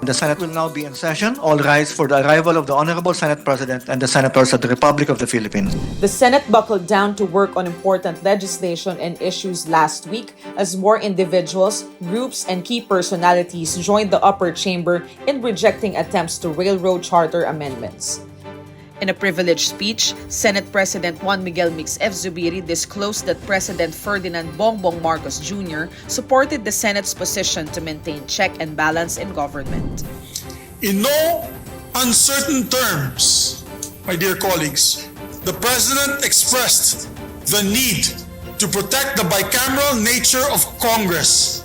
The Senate will now be in session. All rise for the arrival of the Honorable Senate President and the Senators of the Republic of the Philippines. The Senate buckled down to work on important legislation and issues last week as more individuals, groups, and key personalities joined the upper chamber in rejecting attempts to railroad charter amendments. In a privileged speech, Senate President Juan Miguel Migz Zubiri disclosed that President Ferdinand Bongbong Marcos Jr. supported the Senate's position to maintain check and balance in government. In no uncertain terms, my dear colleagues, the President expressed the need to protect the bicameral nature of Congress,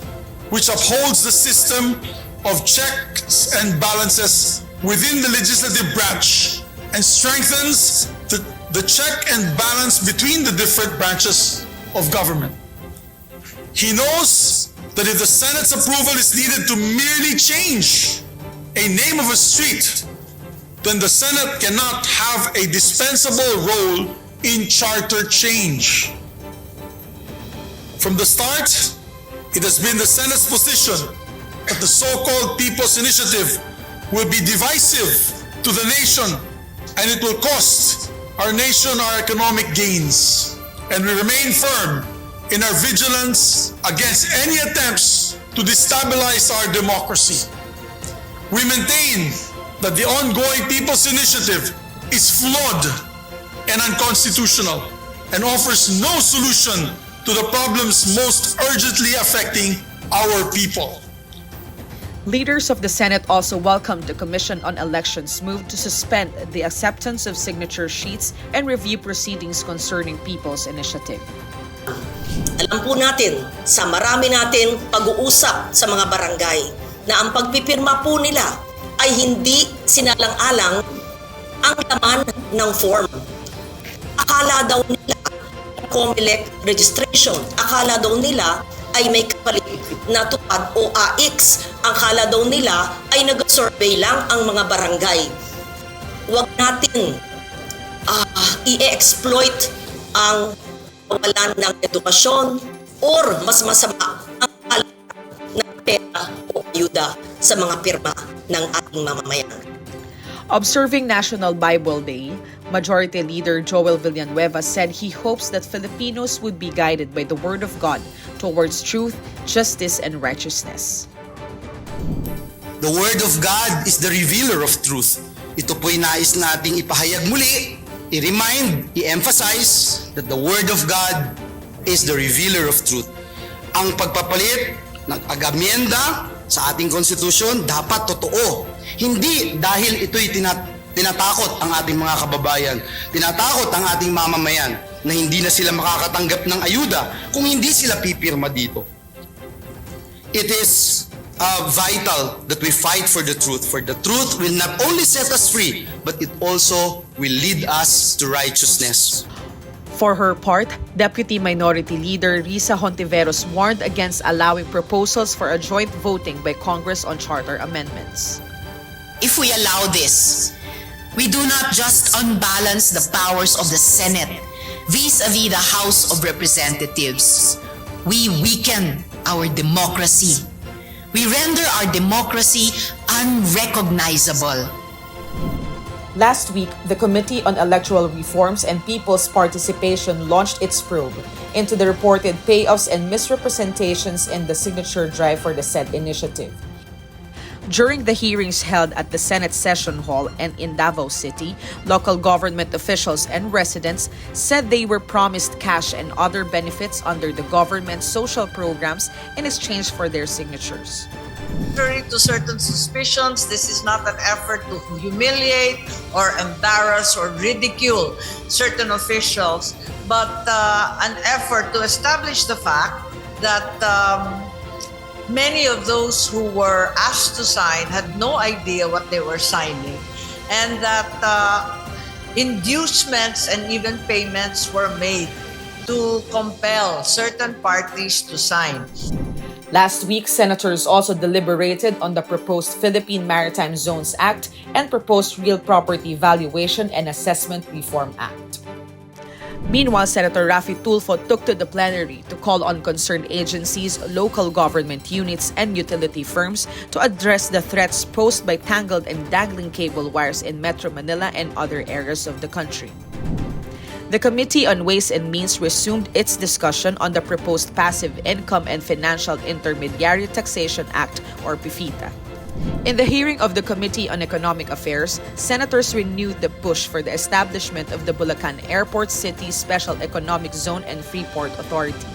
which upholds the system of checks and balances within the legislative branch and strengthens the check and balance between the different branches of government. He knows that if the Senate's approval is needed to merely change a name of a street, then the Senate cannot have a dispensable role in charter change. From the start, it has been the Senate's position that the so-called People's Initiative will be divisive to the nation, and it will cost our nation our economic gains. And we remain firm in our vigilance against any attempts to destabilize our democracy. We maintain that the ongoing People's Initiative is flawed and unconstitutional and offers no solution to the problems most urgently affecting our people. Leaders of the Senate also welcomed the Commission on Elections' move to suspend the acceptance of signature sheets and review proceedings concerning People's Initiative. Alam po natin sa marami natin pag-uusap sa mga barangay na ang pagpipirma po nila ay hindi sinalang-alang ang laman ng form. Akala daw nila COMELEC registration, akala daw nila ay may kapalit na tupad o AX. Ang kala daw nila ay nag-survey lang ang mga barangay. Huwag natin i-exploit ang kawalan ng edukasyon or mas masama ang kala ng pera o ayuda sa mga pirma ng ating mamamayan. Observing National Bible Day, Majority Leader Joel Villanueva said he hopes that Filipinos would be guided by the Word of God towards truth, justice, and righteousness. The Word of God is the revealer of truth. Ito po'y nais nating ipahayag muli, i-remind, i-emphasize that the Word of God is the revealer of truth. Ang pagpapalit ng agamienda sa ating konstitusyon dapat totoo. Hindi dahil ito'y tinatakot ang ating mga kababayan, tinatakot ang ating mamamayan na hindi na sila makakatanggap ng ayuda kung hindi sila pipirma dito. It is vital that we fight for the truth will not only set us free, but it also will lead us to righteousness. For her part, Deputy Minority Leader Risa Hontiveros warned against allowing proposals for a joint voting by Congress on charter amendments. If we allow this, we do not just unbalance the powers of the Senate vis-a-vis the House of Representatives. We weaken our democracy. We render our democracy unrecognizable. Last week, the Committee on Electoral Reforms and People's Participation launched its probe into the reported payoffs and misrepresentations in the signature drive for the said initiative. During the hearings held at the Senate Session Hall and in Davao City, local government officials and residents said they were promised cash and other benefits under the government's social programs in exchange for their signatures. Contrary to certain suspicions, this is not an effort to humiliate or embarrass or ridicule certain officials, but an effort to establish the fact that many of those who were asked to sign had no idea what they were signing, and that inducements and even payments were made to compel certain parties to sign. Last week, senators also deliberated on the proposed Philippine Maritime Zones Act and proposed Real Property Valuation and Assessment Reform Act. Meanwhile, Senator Raffy Tulfo took to the plenary to call on concerned agencies, local government units, and utility firms to address the threats posed by tangled and dangling cable wires in Metro Manila and other areas of the country. The Committee on Ways and Means resumed its discussion on the proposed Passive Income and Financial Intermediary Taxation Act, or PIFITA. In the hearing of the Committee on Economic Affairs, senators renewed the push for the establishment of the Bulacan Airport City Special Economic Zone and Freeport Authority.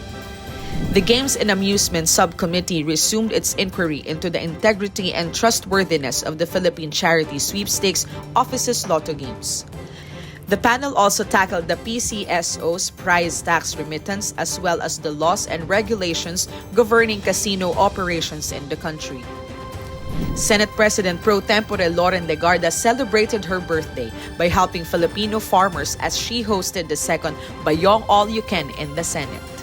The Games and Amusement Subcommittee resumed its inquiry into the integrity and trustworthiness of the Philippine Charity Sweepstakes Office's Lotto Games. The panel also tackled the PCSO's prize tax remittance as well as the laws and regulations governing casino operations in the country. Senate President Pro Tempore Loren Legarda celebrated her birthday by helping Filipino farmers as she hosted the second Bayong All You Can in the Senate.